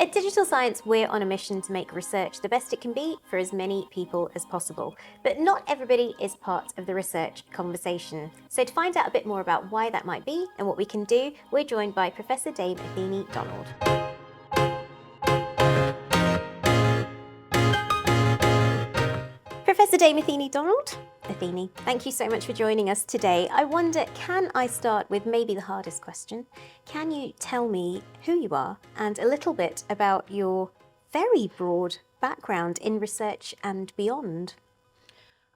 At Digital Science, we're on a mission to make research the best it can be for as many people as possible. But not everybody is part of the research conversation. So to find out a bit more about why that might be and what we can do, we're joined by Professor Dame Athene Donald. Professor Dame Athene Donald, Athene, thank you so much for joining us today. I wonder, can I start with maybe the hardest question? Can you tell me who you are and a little bit about your very broad background in research and beyond?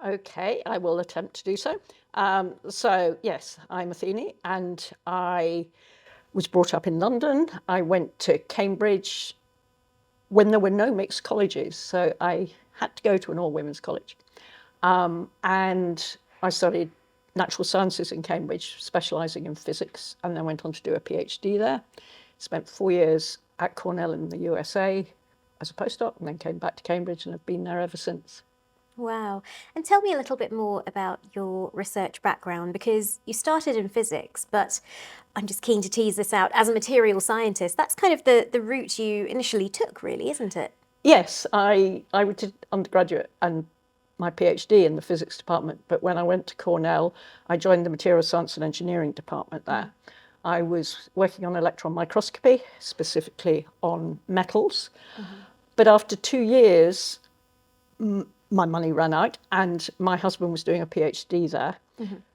Okay, I will attempt to do so. Yes, I'm Athene, and I was brought up in London. I went to Cambridge when there were no mixed colleges, so I had to go to an all-women's college. And I studied natural sciences in Cambridge, specialising in physics, and then went on to do a PhD there. Spent 4 years at Cornell in the USA as a postdoc, and then came back to Cambridge and have been there ever since. Wow. And tell me a little bit more about your research background, because you started in physics, but I'm just keen to tease this out. As a material scientist, that's kind of the route you initially took, really, isn't it? Yes, I did undergraduate and my PhD in the physics department, but when I went to Cornell, I joined the material science and engineering department there. I was working on electron microscopy, specifically on metals. But after 2 years, my money ran out and my husband was doing a PhD there.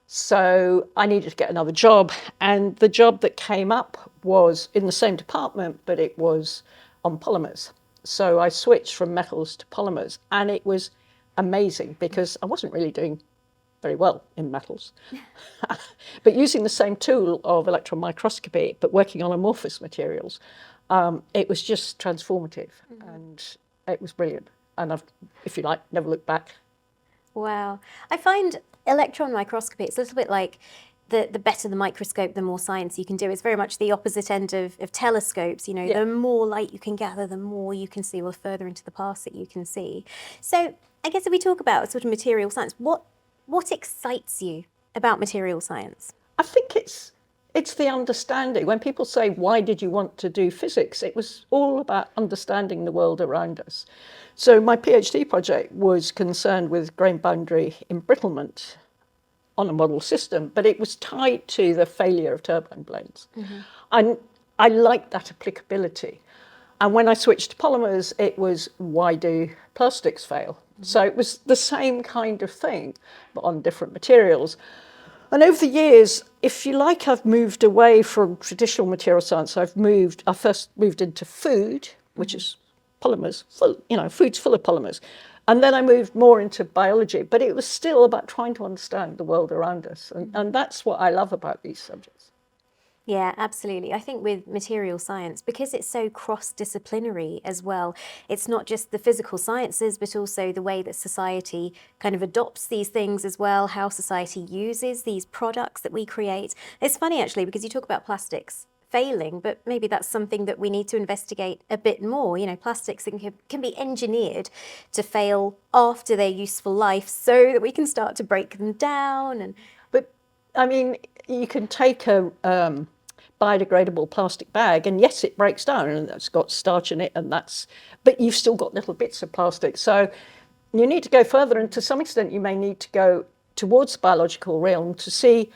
So I needed to get another job. And the job that came up was in the same department, but it was on polymers. So I switched from metals to polymers, and it was amazing because I wasn't really doing very well in metals. But using the same tool of electron microscopy, but working on amorphous materials, it was just transformative and it was brilliant. And I've, if you like, never looked back. Wow. I find electron microscopy, it's a little bit like the better the microscope, the more science you can do. It's very much the opposite end of telescopes. You know, the more light you can gather, the more you can see, or the further into the past that you can see. So I guess if we talk about sort of material science, what excites you about material science? I think it's the understanding. When people say, why did you want to do physics? It was all about understanding the world around us. So my PhD project was concerned with grain boundary embrittlement on a model system, but it was tied to the failure of turbine blades. And I liked that applicability. And when I switched to polymers, it was, why do plastics fail? So it was the same kind of thing, but on different materials. And over the years, if you like, I've moved away from traditional material science. I first moved into food, which is polymers, food's full of polymers. And then I moved more into biology, but it was still about trying to understand the world around us. And that's what I love about these subjects. Yeah, absolutely. I think with material science, because it's so cross-disciplinary as well, it's not just the physical sciences, but also the way that society kind of adopts these things as well, how society uses these products that we create. It's funny, actually, because you talk about plastics failing, but maybe that's something that we need to investigate a bit more. You know, plastics can be engineered to fail after their useful life so that we can start to break them down. But I mean, you can take a biodegradable plastic bag, and yes, it breaks down and it's got starch in it, but you've still got little bits of plastic. So you need to go further, and to some extent you may need to go towards the biological realm to see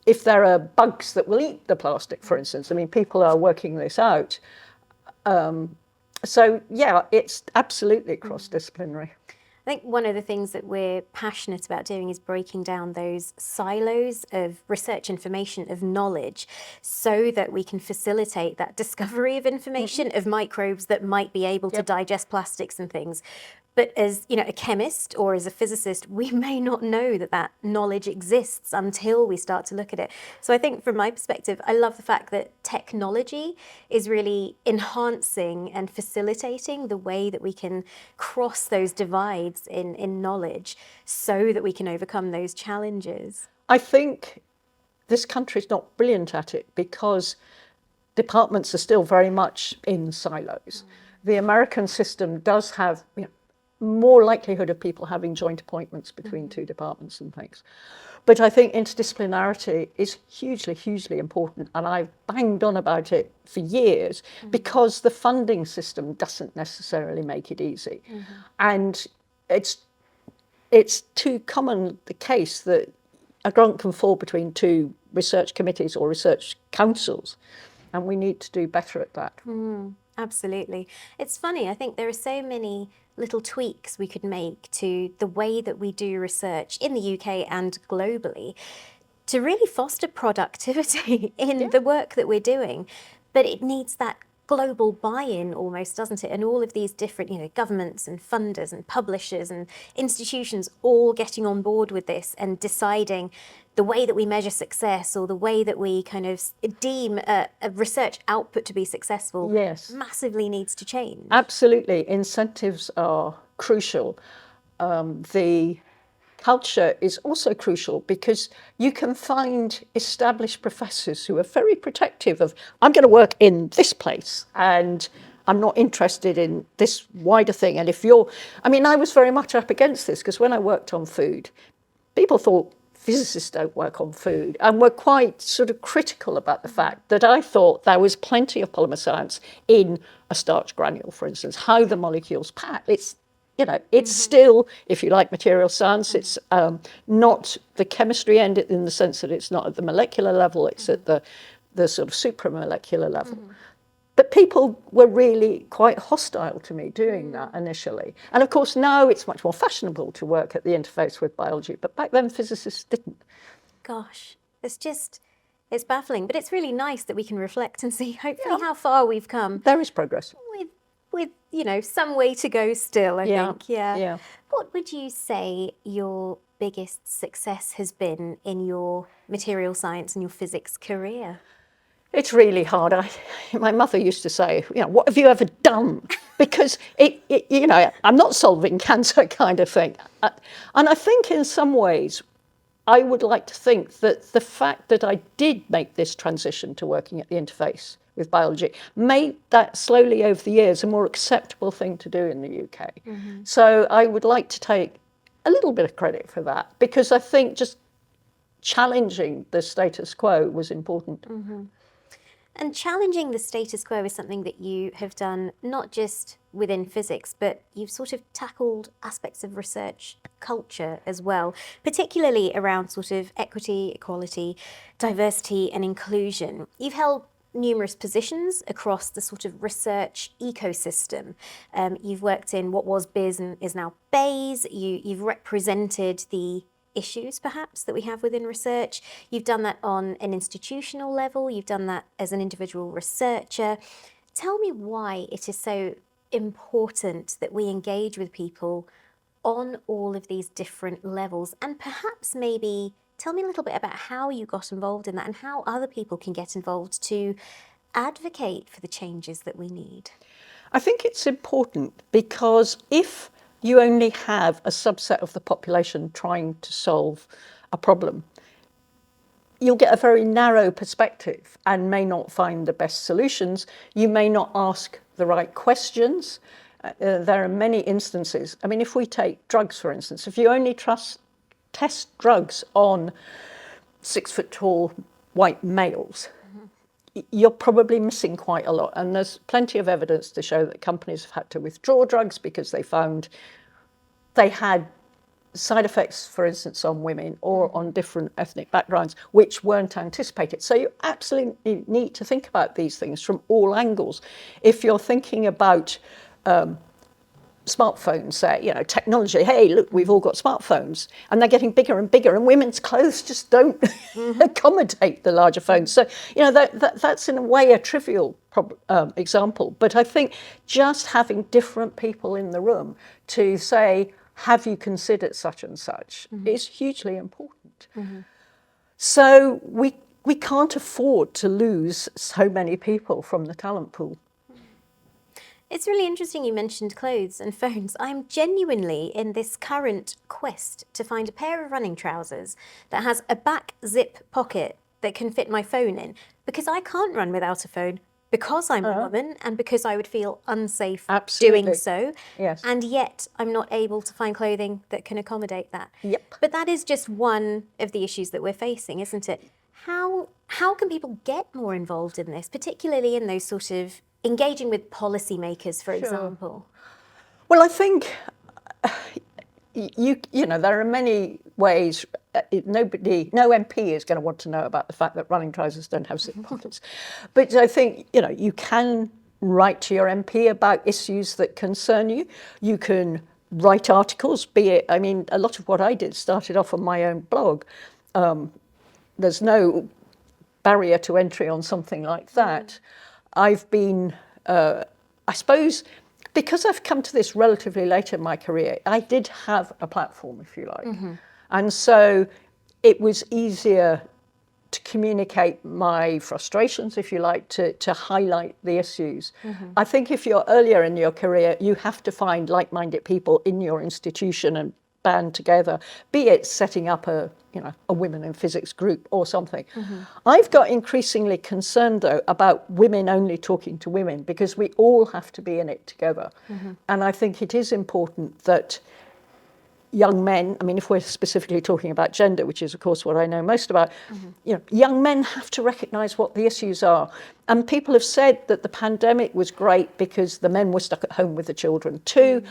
if there are bugs that will eat the plastic, for instance. I mean, people are working this out. So yeah, it's absolutely cross-disciplinary. I think one of the things that we're passionate about doing is breaking down those silos of research information, of knowledge, so that we can facilitate that discovery of information, of microbes that might be able to digest plastics and things. But as a chemist or as a physicist, we may not know that knowledge exists until we start to look at it. So I think from my perspective, I love the fact that technology is really enhancing and facilitating the way that we can cross those divides in knowledge so that we can overcome those challenges. I think this country's not brilliant at it because departments are still very much in silos. The American system does have, more likelihood of people having joint appointments between two departments and things. But I think interdisciplinarity is hugely, hugely important, and I've banged on about it for years because the funding system doesn't necessarily make it easy. And it's too common the case that a grant can fall between two research committees or research councils, and we need to do better at that. Absolutely. It's funny, I think there are so many little tweaks we could make to the way that we do research in the UK and globally to really foster productivity in the work that we're doing. But it needs that global buy-in almost, doesn't it? And all of these different, governments and funders and publishers and institutions all getting on board with this and deciding the way that we measure success or the way that we kind of deem a research output to be successful massively needs to change. Absolutely. Incentives are crucial. The culture is also crucial because you can find established professors who are very protective of, I'm going to work in this place and I'm not interested in this wider thing. And I was very much up against this because when I worked on food, people thought physicists don't work on food, and were quite sort of critical about the fact that I thought there was plenty of polymer science in a starch granule, for instance, how the molecules pack. It's still, if you like, material science. It's not the chemistry end in the sense that it's not at the molecular level, it's at the sort of supramolecular level. But people were really quite hostile to me doing that initially. And of course, now it's much more fashionable to work at the interface with biology, but back then physicists didn't. Gosh, it's baffling, but it's really nice that we can reflect and see hopefully how far we've come. There is progress. With some way to go still, I think. Yeah. What would you say your biggest success has been in your material science and your physics career? It's really hard. My mother used to say, what have you ever done? Because I'm not solving cancer kind of thing. And I think in some ways, I would like to think that the fact that I did make this transition to working at the interface with biology made that slowly over the years a more acceptable thing to do in the UK. So I would like to take a little bit of credit for that, because I think just challenging the status quo was important. And challenging the status quo is something that you have done not just within physics, but you've sort of tackled aspects of research culture as well, particularly around sort of equity, equality, diversity and inclusion. You've held numerous positions across the sort of research ecosystem. You've worked in what was BIS and is now BAYS. You've represented the issues perhaps that we have within research. You've done that on an institutional level. You've done that as an individual researcher. Tell me why it is so important that we engage with people on all of these different levels, and perhaps maybe tell me a little bit about how you got involved in that and how other people can get involved to advocate for the changes that we need. I think it's important because if you only have a subset of the population trying to solve a problem, you'll get a very narrow perspective and may not find the best solutions. You may not ask the right questions. There are many instances. I mean, if we take drugs, for instance, if you only test drugs on 6-foot-tall white males, you're probably missing quite a lot. And there's plenty of evidence to show that companies have had to withdraw drugs because they found they had side effects, for instance, on women or on different ethnic backgrounds, which weren't anticipated. So you absolutely need to think about these things from all angles. If you're thinking about smartphones, say, technology, hey, look, we've all got smartphones, and they're getting bigger and bigger, and women's clothes just don't accommodate the larger phones. So, that's in a way a trivial example. But I think just having different people in the room to say, have you considered such and such, is hugely important. So we can't afford to lose so many people from the talent pool. It's really interesting you mentioned clothes and phones. I'm genuinely in this current quest to find a pair of running trousers that has a back zip pocket that can fit my phone in, because I can't run without a phone, because I'm a woman and because I would feel unsafe Absolutely. doing so. Yes. And yet I'm not able to find clothing that can accommodate that. Yep. But that is just one of the issues that we're facing, isn't it? How can people get more involved in this, particularly in those sort of engaging with policymakers, for example? Well, I think you know, there are many ways. No MP is going to want to know about the fact that running trousers don't have zip pockets. But I think, you know, you can write to your MP about issues that concern you. You can write articles, be it, I mean, a lot of what I did started off on my own blog. There's no barrier to entry on something like that. I've been, I suppose, because I've come to this relatively late in my career, I did have a platform, if you like. And so it was easier to communicate my frustrations, if you like, to highlight the issues. I think if you're earlier in your career, you have to find like-minded people in your institution and band together, be it setting up a women in physics group or something. I've got increasingly concerned, though, about women only talking to women, because we all have to be in it together. And I think it is important that young men, I mean, if we're specifically talking about gender, which is, of course, what I know most about, you know, young men have to recognise what the issues are. And people have said that the pandemic was great because the men were stuck at home with the children too.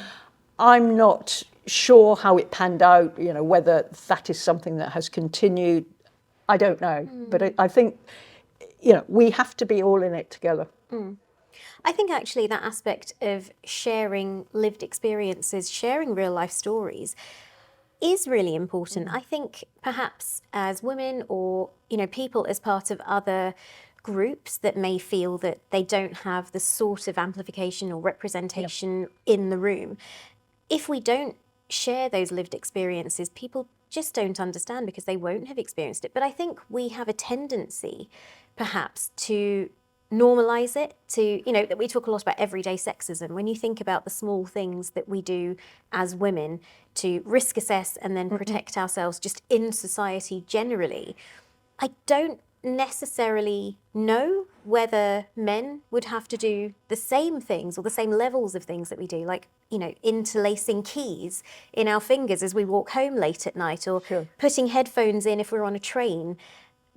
I'm not sure how it panned out, you know, whether that is something that has continued. I don't know. But I think, you know, we have to be all in it together. I think actually that aspect of sharing lived experiences, sharing real life stories is really important. I think perhaps as women or, you know, people as part of other groups that may feel that they don't have the sort of amplification or representation in the room, if we don't share those lived experiences, people just don't understand because they won't have experienced it. But I think we have a tendency perhaps to normalize it, to, you know, that we talk a lot about everyday sexism. When you think about the small things that we do as women to risk assess and then protect ourselves just in society generally, I don't necessarily know whether men would have to do the same things or the same levels of things that we do, like, you know, interlacing keys in our fingers as we walk home late at night, or putting headphones in if we're on a train,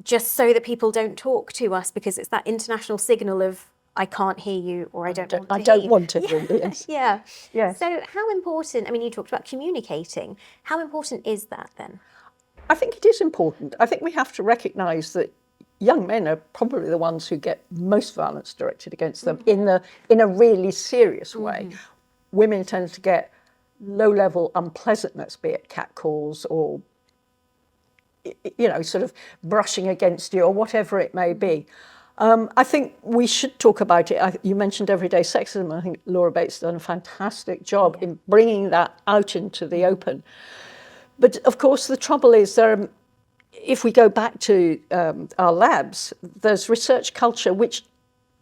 just so that people don't talk to us because it's that international signal of I can't hear you or I don't want to hear you. Yes. Yes. So how important, I mean, you talked about communicating. How important is that then? I think it is important. I think we have to recognise that young men are probably the ones who get most violence directed against them in a really serious way. Women tend to get low-level unpleasantness, be it catcalls or, you know, sort of brushing against you or whatever it may be. I think we should talk about it. You mentioned everyday sexism. I think Laura Bates has done a fantastic job in bringing that out into the open. But of course, the trouble is if we go back to our labs, there's research culture which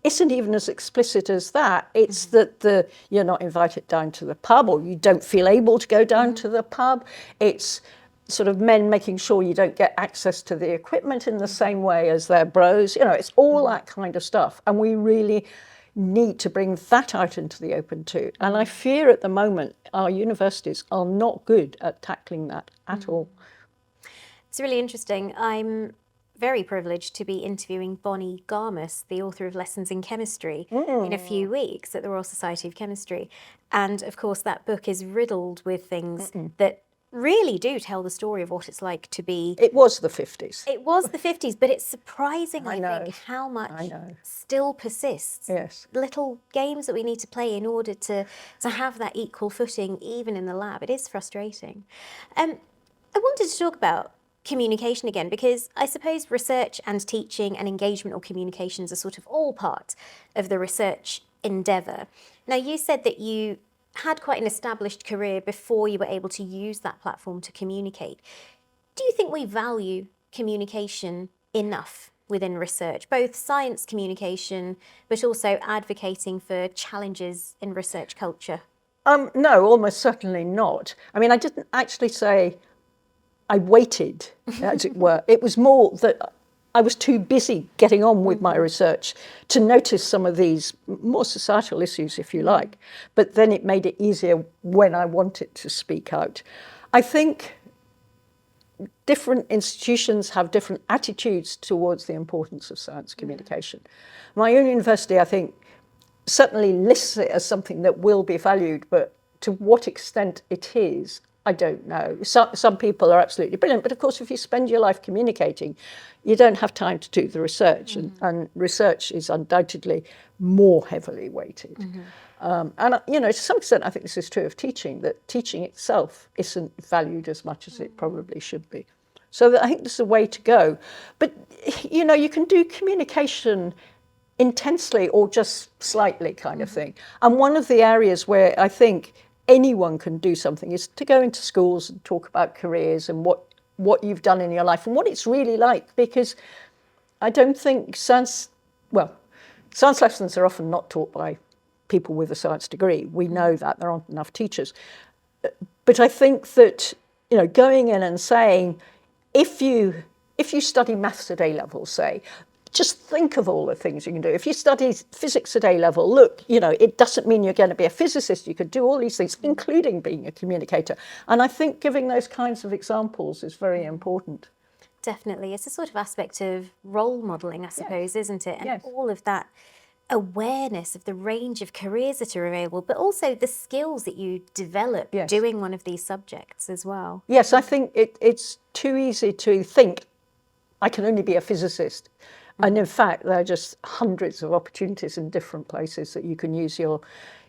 isn't even as explicit as that. It's that you're not invited down to the pub, or you don't feel able to go down to the pub. It's sort of men making sure you don't get access to the equipment in the same way as their bros. You know, it's all that kind of stuff. And we really need to bring that out into the open too. And I fear at the moment our universities are not good at tackling that at all. It's really interesting. I'm very privileged to be interviewing Bonnie Garmus, the author of Lessons in Chemistry, in a few weeks at the Royal Society of Chemistry. And of course, that book is riddled with things that really do tell the story of what it's like to be... It was the 50s. It was the 50s, but it's surprising, I think, how much still persists. Yes. Little games that we need to play in order to have that equal footing, even in the lab. It is frustrating. I wanted to talk about communication again, because I suppose research and teaching and engagement or communications are sort of all part of the research endeavour. Now, you said that you had quite an established career before you were able to use that platform to communicate. Do you think we value communication enough within research, both science communication, but also advocating for challenges in research culture? No, almost certainly not. I mean, I didn't actually say I waited, as it were. It was more that I was too busy getting on with my research to notice some of these more societal issues, if you like. But then it made it easier when I wanted to speak out. I think different institutions have different attitudes towards the importance of science communication. My own university, I think, certainly lists it as something that will be valued, but to what extent it is, I don't know. Some people are absolutely brilliant, but of course, if you spend your life communicating, you don't have time to do the research, and research is undoubtedly more heavily weighted. And to some extent, I think this is true of teaching, that teaching itself isn't valued as much as it probably should be. So I think this is a way to go. But, you can do communication intensely or just slightly kind of thing. And one of the areas where I think anyone can do something is to go into schools and talk about careers and what you've done in your life and what it's really like, because I don't think science lessons are often not taught by people with a science degree. We know that there aren't enough teachers. But I think that, going in and saying, if you study maths at A-level, say, just think of all the things you can do. If you study physics at A-level, look, it doesn't mean you're going to be a physicist. You could do all these things, including being a communicator. And I think giving those kinds of examples is very important. Definitely. It's a sort of aspect of role modelling, I suppose, isn't it? And all of that awareness of the range of careers that are available, but also the skills that you develop doing one of these subjects as well. Yes, I think it's too easy to think, I can only be a physicist. And in fact, there are just hundreds of opportunities in different places that you can use your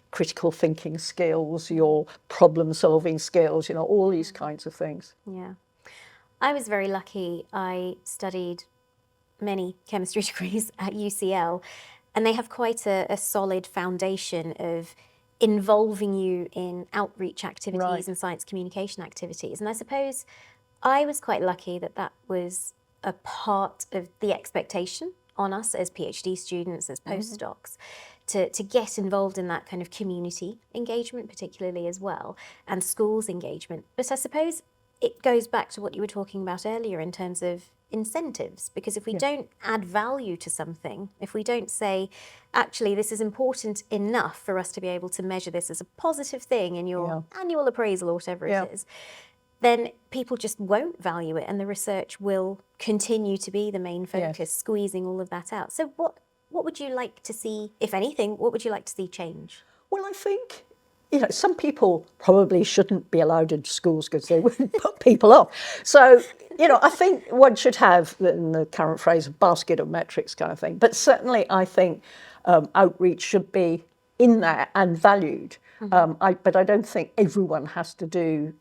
critical thinking skills, your problem solving skills, all these kinds of things. Yeah. I was very lucky. I studied many chemistry degrees at UCL, and they have quite a solid foundation of involving you in outreach activities and science communication activities. And I suppose I was quite lucky that was a part of the expectation on us as PhD students, as postdocs, to get involved in that kind of community engagement, particularly as well, and schools engagement. But I suppose it goes back to what you were talking about earlier in terms of incentives, because if we don't add value to something, if we don't say, actually, this is important enough for us to be able to measure this as a positive thing in your annual appraisal or whatever it is, then people just won't value it, and the research will continue to be the main focus, squeezing all of that out. So what would you like to see, if anything, what would you like to see change? Well, I think, some people probably shouldn't be allowed into schools because they would put people off. So, I think one should have, in the current phrase, a basket of metrics kind of thing. But certainly I think outreach should be in there and valued. But I don't think everyone has to do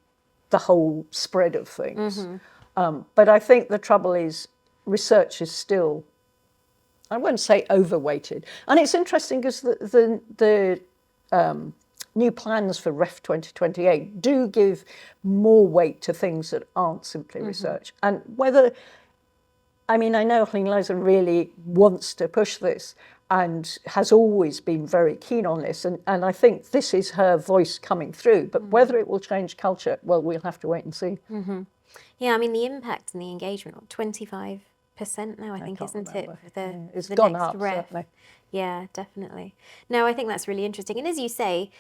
the whole spread of things. But I think the trouble is research is still, I won't say overweighted. And it's interesting because the new plans for REF 2028 do give more weight to things that aren't simply research. And I know Eliza really wants to push this and has always been very keen on this. And I think this is her voice coming through. But whether it will change culture, well, we'll have to wait and see. Yeah, the impact and the engagement, 25% now, I think, isn't remember. it? It's the gone next up, REF. certainly. Yeah, definitely. No, I think that's really interesting. And as you say,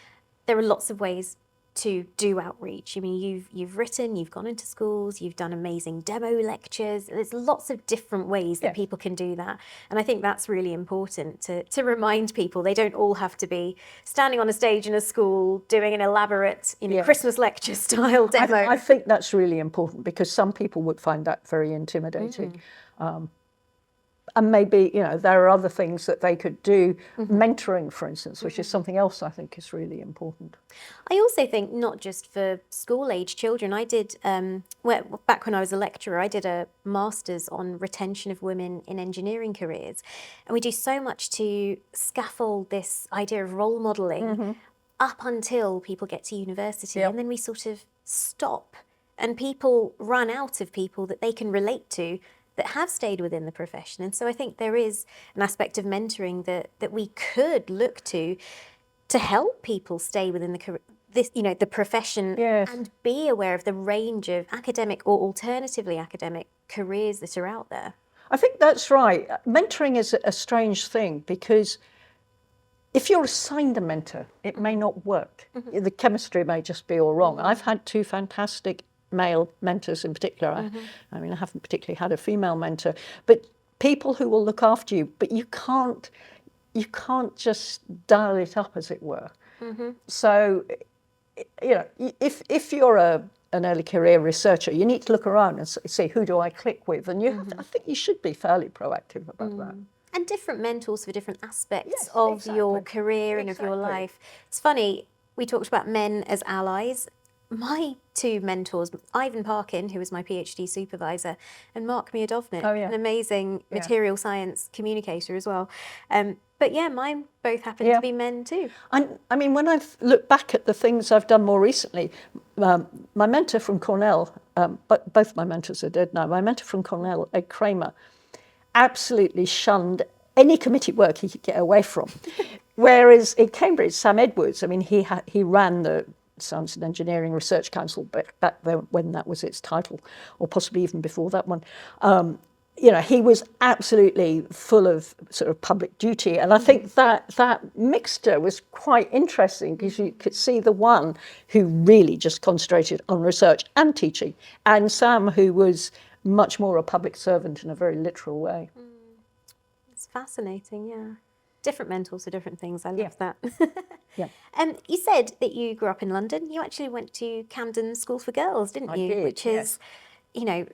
there are lots of ways to do outreach. You've written, you've gone into schools, you've done amazing demo lectures. There's lots of different ways that people can do that. And I think that's really important to remind people they don't all have to be standing on a stage in a school doing an elaborate Christmas lecture style demo. I think that's really important because some people would find that very intimidating. And maybe, there are other things that they could do, mentoring, for instance, which is something else I think is really important. I also think not just for school-age children. I did, back when I was a lecturer, I did a master's on retention of women in engineering careers. And we do so much to scaffold this idea of role modelling up until people get to university. And then we sort of stop and people run out of people that they can relate to that have stayed within the profession. And so I think there is an aspect of mentoring that we could look to help people stay within the profession and be aware of the range of academic or alternatively academic careers that are out there. I think that's right. Mentoring is a strange thing because if you're assigned a mentor, it may not work. The chemistry may just be all wrong. I've had 2 fantastic male mentors in particular. I mean, I haven't particularly had a female mentor, but people who will look after you, but you can't just dial it up, as it were. So, you know, if you're an early career researcher, you need to look around and see, who do I click with? And I think you should be fairly proactive about that. And different mentors for different aspects Yes, of exactly. your career and of your life. It's funny, we talked about men as allies. My 2 mentors, Ivan Parkin, who was my PhD supervisor, and Mark Miodovnik, an amazing material science communicator as well. But yeah, mine both happen to be men too. And I mean, when I've looked back at the things I've done more recently, my mentor from Cornell, but both my mentors are dead now, my mentor from Cornell, Ed Kramer, absolutely shunned any committee work he could get away from. Whereas in Cambridge, Sam Edwards, I mean, he ran the Science and Engineering Research Council back then when that was its title, or possibly even before that one. You know, he was absolutely full of sort of public duty. And I think that mixture was quite interesting because you could see the one who really just concentrated on research and teaching, and Sam, who was much more a public servant in a very literal way. It's fascinating, yeah. Different mentors for different things. I love that. Yeah. You said that you grew up in London. You actually went to Camden School for Girls, didn't you? I did, Which is, you know,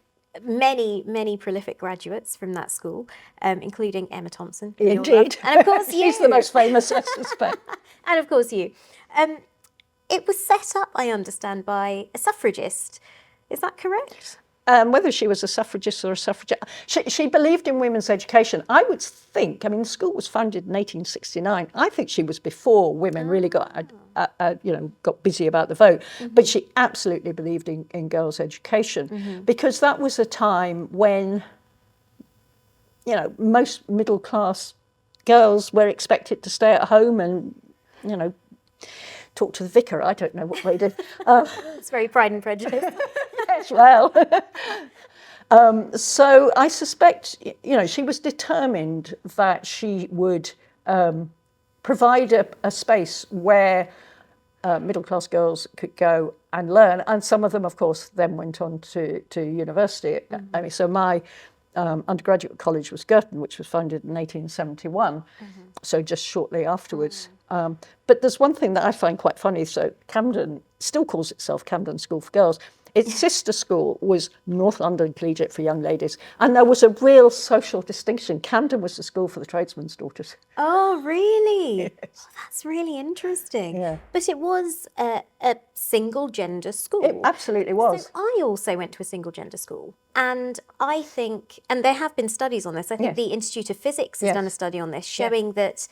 many prolific graduates from that school, including Emma Thompson. Indeed. And of course you. She's the most famous, I suspect. And of course you. It was set up, I understand, by a suffragist. Is that correct? Whether she was a suffragist or a suffragette, she believed in women's education. I would think, I mean, the school was founded in 1869. I think she was before women really got busy about the vote. But she absolutely believed in girls' education because that was a time when, you know, most middle-class girls were expected to stay at home and, you know, talk to the vicar. I don't know what they did. It's very Pride and Prejudice. Yes, well. So I suspect, you know, she was determined that she would provide a space where middle-class girls could go and learn. And some of them, of course, then went on to university. I mean, so my undergraduate college was Girton, which was founded in 1871, so just shortly afterwards. But there's one thing that I find quite funny. So Camden still calls itself Camden School for Girls. Its sister school was North London Collegiate for Young Ladies, and there was a real social distinction. Camden was the school for the tradesmen's daughters. Oh, really? Yes. Oh, that's really interesting. Yeah. But it was a single-gender school. It absolutely was. So I also went to a single-gender school, and I think, and there have been studies on this, I think Yes. the Institute of Physics has Yes. done a study on this, showing that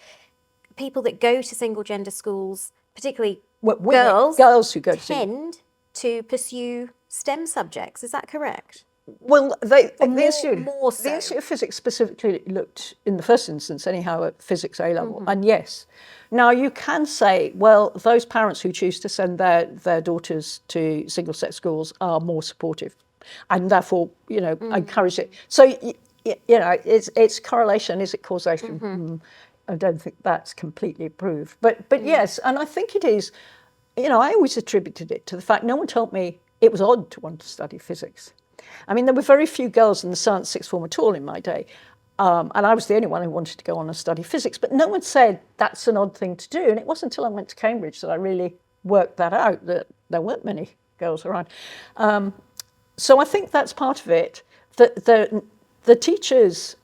people that go to single-gender schools, particularly girls who go to tend to pursue STEM subjects. Is that correct? Well, the Institute of Physics specifically looked, in the first instance anyhow, at physics A-level. And yes, now you can say, well, those parents who choose to send their daughters to single-sex schools are more supportive and therefore, you know, encourage it. So, you know, it's correlation. Is it causation? I don't think that's completely proved. But yes, and I think it is, you know, I always attributed it to the fact no one told me it was odd to want to study physics. I mean, there were very few girls in the science sixth form at all in my day. And I was the only one who wanted to go on and study physics. But no one said that's an odd thing to do. And it wasn't until I went to Cambridge that I really worked that out, that there weren't many girls around. So I think that's part of it. The teachers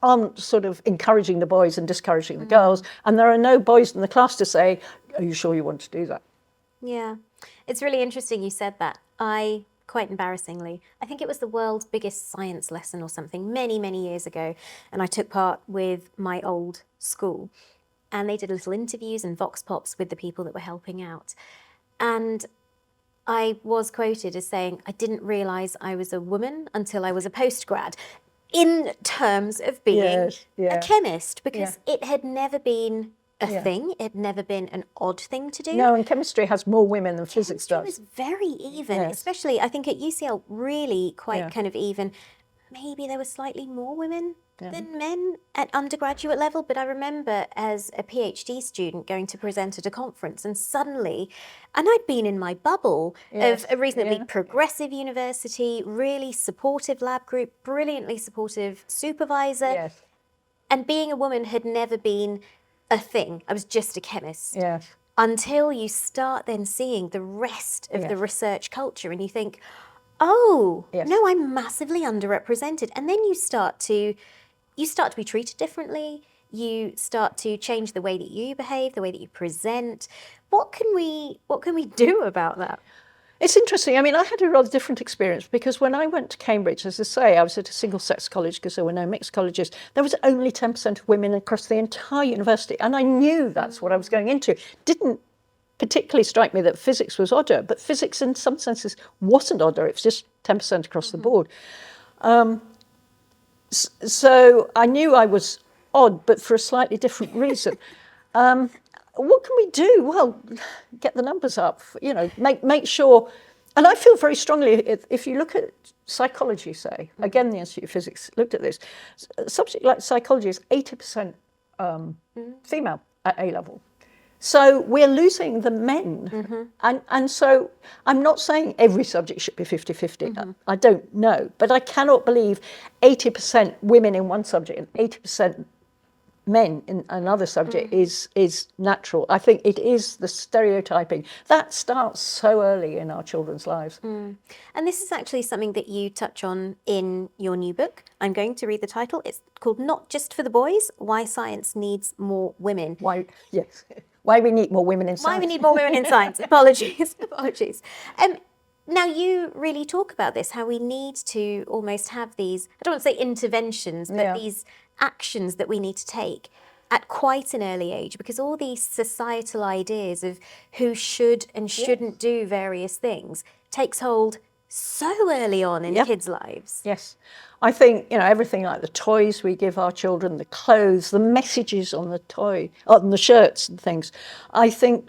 aren't sort of encouraging the boys and discouraging the girls. And there are no boys in the class to say, are you sure you want to do that? Yeah. It's really interesting you said that. Quite embarrassingly, I think it was the world's biggest science lesson or something many years ago. And I took part with my old school. And they did little interviews and vox pops with the people that were helping out. And I was quoted as saying, I didn't realise I was a woman until I was a postgrad, in terms of being a chemist, because it had never been a thing. It had never been an odd thing to do. No, and chemistry has more women than physics does. It was very even, especially I think at UCL, really quite kind of even. maybe there were slightly more women than men at undergraduate level, but I remember as a PhD student going to present at a conference and suddenly, and I'd been in my bubble of a reasonably progressive university, really supportive lab group, brilliantly supportive supervisor, Yes. and being a woman had never been a thing. I was just a chemist. Yes. Until you start then seeing the rest of the research culture and you think, oh, no, I'm massively underrepresented. And then you start to be treated differently. You start to change the way that you behave, the way that you present. What can we do about that? It's interesting. I mean, I had a rather different experience because when I went to Cambridge, as I say, I was at a single-sex college because there were no mixed colleges. There was only 10% of women across the entire university, and I knew that's what I was going into. Didn't particularly strike me that physics was odder, but physics in some senses wasn't odder. It was just 10% across the board. So I knew I was odd, but for a slightly different reason. What can we do? Well, get the numbers up, make sure. And I feel very strongly, if you look at psychology, say, again, the Institute of Physics looked at this, a subject like psychology is 80% female at A level. So we're losing the men. And so I'm not saying every subject should be 50-50. I don't know. But I cannot believe 80% women in one subject and 80% men in another subject is natural. I think it is the stereotyping. That starts so early in our children's lives. And this is actually something that you touch on in your new book. I'm going to read the title. It's called Not Just for the Boys, Why Science Needs More Women. Why we need more women in science. Why we need more women in science. Apologies. Now, you really talk about this, how we need to almost have these, I don't want to say interventions, but these actions that we need to take at quite an early age, because all these societal ideas of who should and shouldn't do various things takes hold so early on in kids' lives. Yes. I think, everything like the toys we give our children, the clothes, the messages on the shirts and things. I think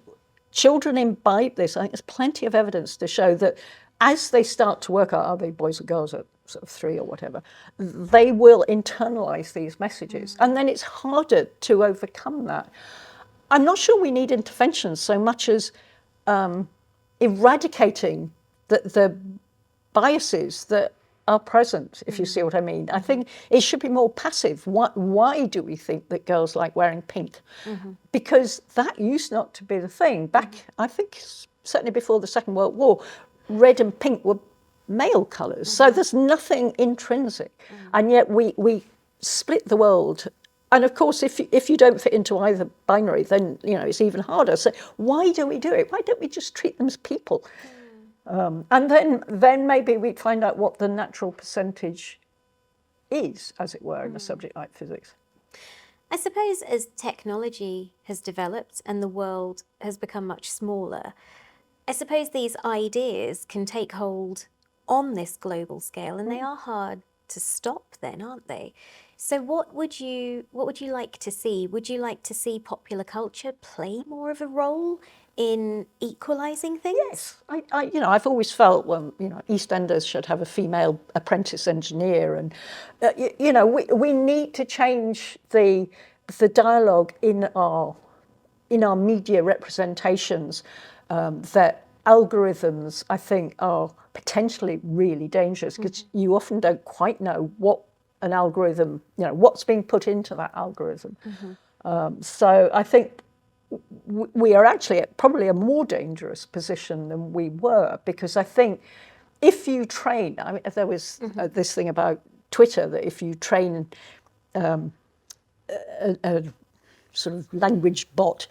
children imbibe this. I think there's plenty of evidence to show that as they start to work out, are they boys or girls at sort of 3 or whatever, they will internalize these messages. And then it's harder to overcome that. I'm not sure we need interventions so much as eradicating the biases that are present, if you see what I mean. I think it should be more passive. Why do we think that girls like wearing pink? Because that used not to be the thing. Back, I think, certainly before the Second World War, red and pink were male colours. So there's nothing intrinsic. And yet we split the world. And of course, if you don't fit into either binary, then it's even harder. So why do we do it? Why don't we just treat them as people? And then maybe we'd find out what the natural percentage is, as it were, in a subject like physics. I suppose as technology has developed and the world has become much smaller, I suppose these ideas can take hold on this global scale, and they are hard to stop then, aren't they? So what would you like to see? Would you like to see popular culture play more of a role in equalising things? Yes, I've always felt, well, EastEnders should have a female apprentice engineer, and we need to change the dialogue in our media representations. That algorithms, I think, are potentially really dangerous because you often don't quite know what an algorithm, what's being put into that algorithm. So I think we are actually at probably a more dangerous position than we were, because I think if you train, there was this thing about Twitter that if you train a sort of language bot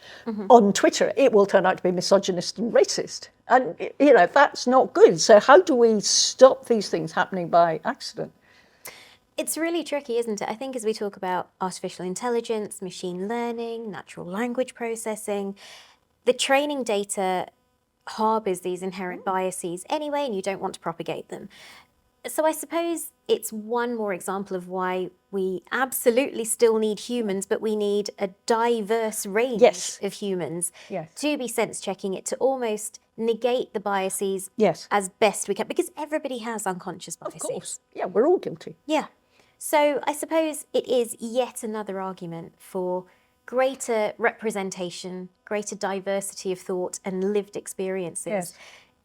on Twitter, it will turn out to be misogynist and racist. And, that's not good. So how do we stop these things happening by accident? It's really tricky, isn't it? I think as we talk about artificial intelligence, machine learning, natural language processing, the training data harbours these inherent biases anyway, and you don't want to propagate them. So I suppose it's one more example of why we absolutely still need humans, but we need a diverse range Yes. of humans Yes. to be sense checking it, to almost negate the biases Yes. as best we can, because everybody has unconscious biases. Of course. Yeah, we're all guilty. Yeah. So I suppose it is yet another argument for greater representation, greater diversity of thought and lived experiences Yes.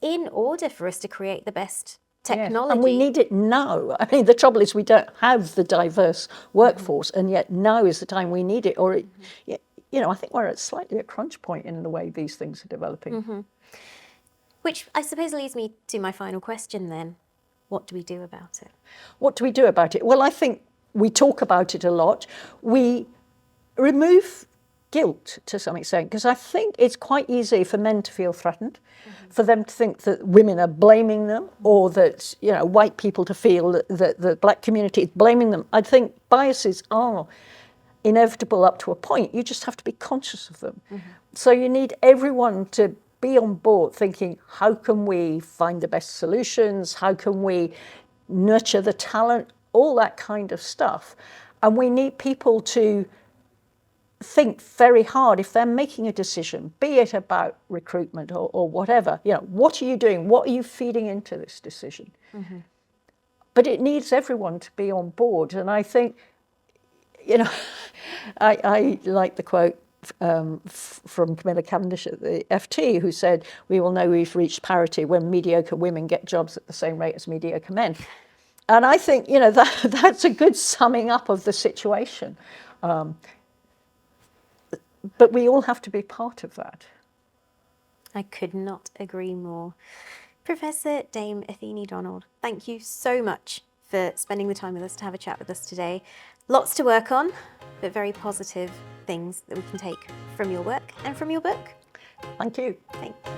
in order for us to create the best Yes. technology. And we need it now. I mean, the trouble is we don't have the diverse workforce, and yet now is the time we need it. Or, I think we're at slightly a crunch point in the way these things are developing. Which I suppose leads me to my final question then. What do we do about it? What do we do about it? Well, I think we talk about it a lot. We remove guilt to some extent, because I think it's quite easy for men to feel threatened, for them to think that women are blaming them, or that white people to feel that the black community is blaming them. I think biases are inevitable up to a point. You just have to be conscious of them. So you need everyone to be on board thinking, how can we find the best solutions? How can we nurture the talent? All that kind of stuff. And we need people to think very hard if they're making a decision, be it about recruitment or whatever. What are you doing? What are you feeding into this decision? But it needs everyone to be on board. And I think, I like the quote from Camilla Cavendish at the FT, who said, "We will know we've reached parity when mediocre women get jobs at the same rate as mediocre men." And I think, that's a good summing up of the situation. But we all have to be part of that. I could not agree more. Professor Dame Athene Donald, thank you so much for spending the time with us to have a chat with us today. Lots to work on, but very positive things that we can take from your work and from your book. Thank you. Thank you.